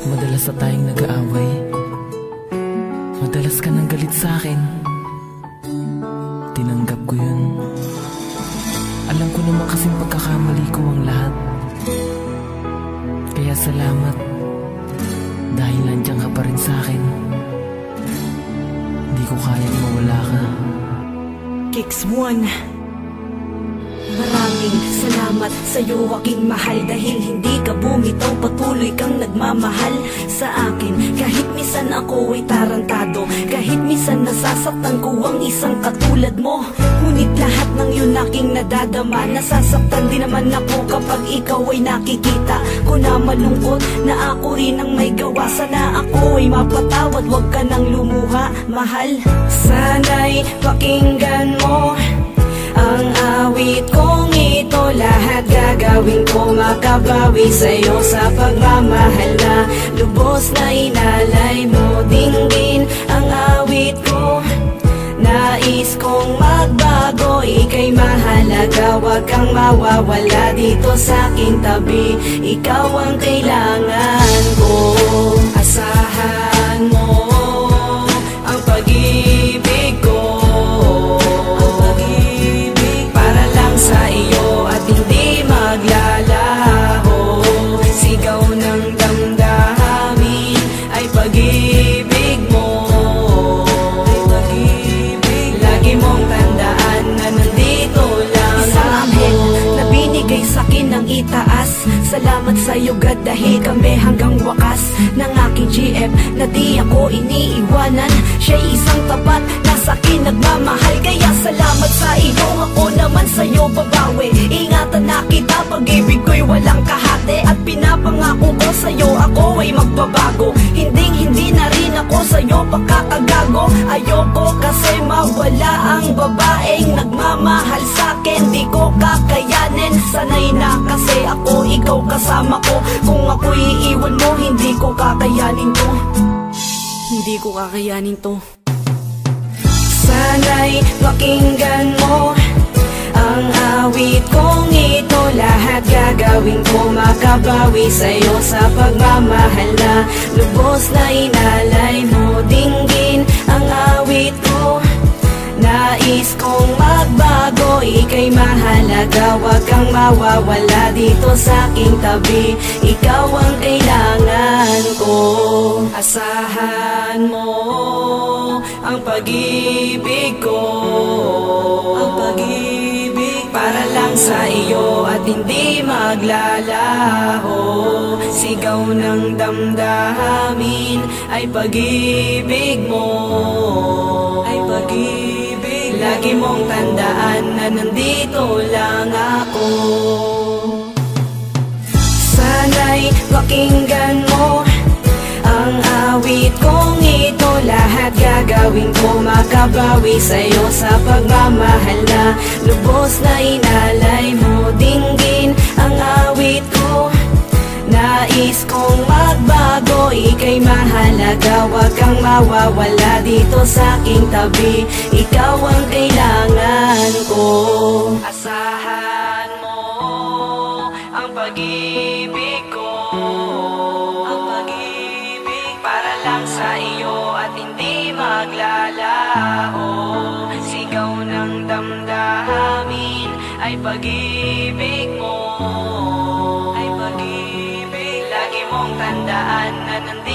Madalas na tayong nag-aaway. Madalas ka nang galit sa'kin. Tinanggap ko yun. Alam ko naman kasing pagkakamali ko ang lahat. Kaya salamat, dahil nandiyan ka pa rin sa'kin. Hindi ko kayang mawala ka. Kicks 1. Maraming salamat sa'yo aking mahal, dahil hindi ka bumitaw, patuloy kang nagmamahal sa akin. Kahit minsan ako ay tarantado, kahit minsan nasasaktan ko ang isang katulad mo, ngunit lahat ng yun aking nadadama. Nasasaktan din naman ako kapag ikaw ay nakikita ko na malungkot, na ako rin ang may gawa. Sana ako ay mapatawad, wag ka nang lumuha, mahal. Sana'y pakinggan mo ang awit kong ito, lahat gagawin ko makabawi sa'yo sa pagmamahal na lubos na inalay mo. Dinggin ang awit ko, nais kong magbago, ika'y mahalaga, wag kang mawawala dito sa aking tabi. Ikaw ang kailangan ko, asahan mo ang pag-ibig ko, sa iyo at hindi maglalaho. Sigaw ng damdamin ay pag-ibig mo, ay pag-ibig. Lagi mong tandaan na nandito lang isang anghel na binigay sa'kin ng itaas. Salamat sa'yo God, dahil kami hanggang wakas ng aking GF na di ako iniiwanan. Siya'y isang tapat na sa'kin nagmamahal, kaya salamat sa iyo. Ako naman sa'yo babawi, ingatan na kita, pag-ibig ko'y walang kahati. At pinapangako ko sa'yo ako ay magbabago, hindi na rin ako sa'yo pakakagago. Ayoko kasi mawala ang babaeng nagmamahal sa'kin, di ko kakayanin. Sanay na kasi ako, ikaw kasama ko. Kung ako'y iiwan mo, hindi ko kakayanin to, hindi ko kakayanin to. Sana'y pakinggan mo ang awit kong ito, lahat gagawin ko makabawi sa'yo sa pagmamahal na lubos na inalay mo. Dinggin ang awit ko, nais kong magbago, ika'y mahalaga, wag kang mawawala dito sa aking tabi. Ikaw ang kailangan ko, asahan mo ang pag-ibig ko, ang pag-ibig para lang sa iyo at hindi maglalaho. Sigaw ng damdamin ay pag-ibig mo, ay pag-ibig. Lagi mong tandaan na nandito lang ako. Sana'y pakinggan mo ang awit kong ito, lahat gagawin ko makabawi sa'yo sa pagmamahal na lubos na inalay mo. Dinggin ang awit ko, nais kong magbago, ika'y mahalaga, wag kang mawawala dito sa aking tabi. Ikaw ang kailangan ko, asahan mo ang pag-ibig ko, ang pag-ibig para lang sa iyo at hindi maglalaho. Sigaw ng damdamin ay pag-ibig mo, ay pag-ibig. Lagi mong tandaan na nandito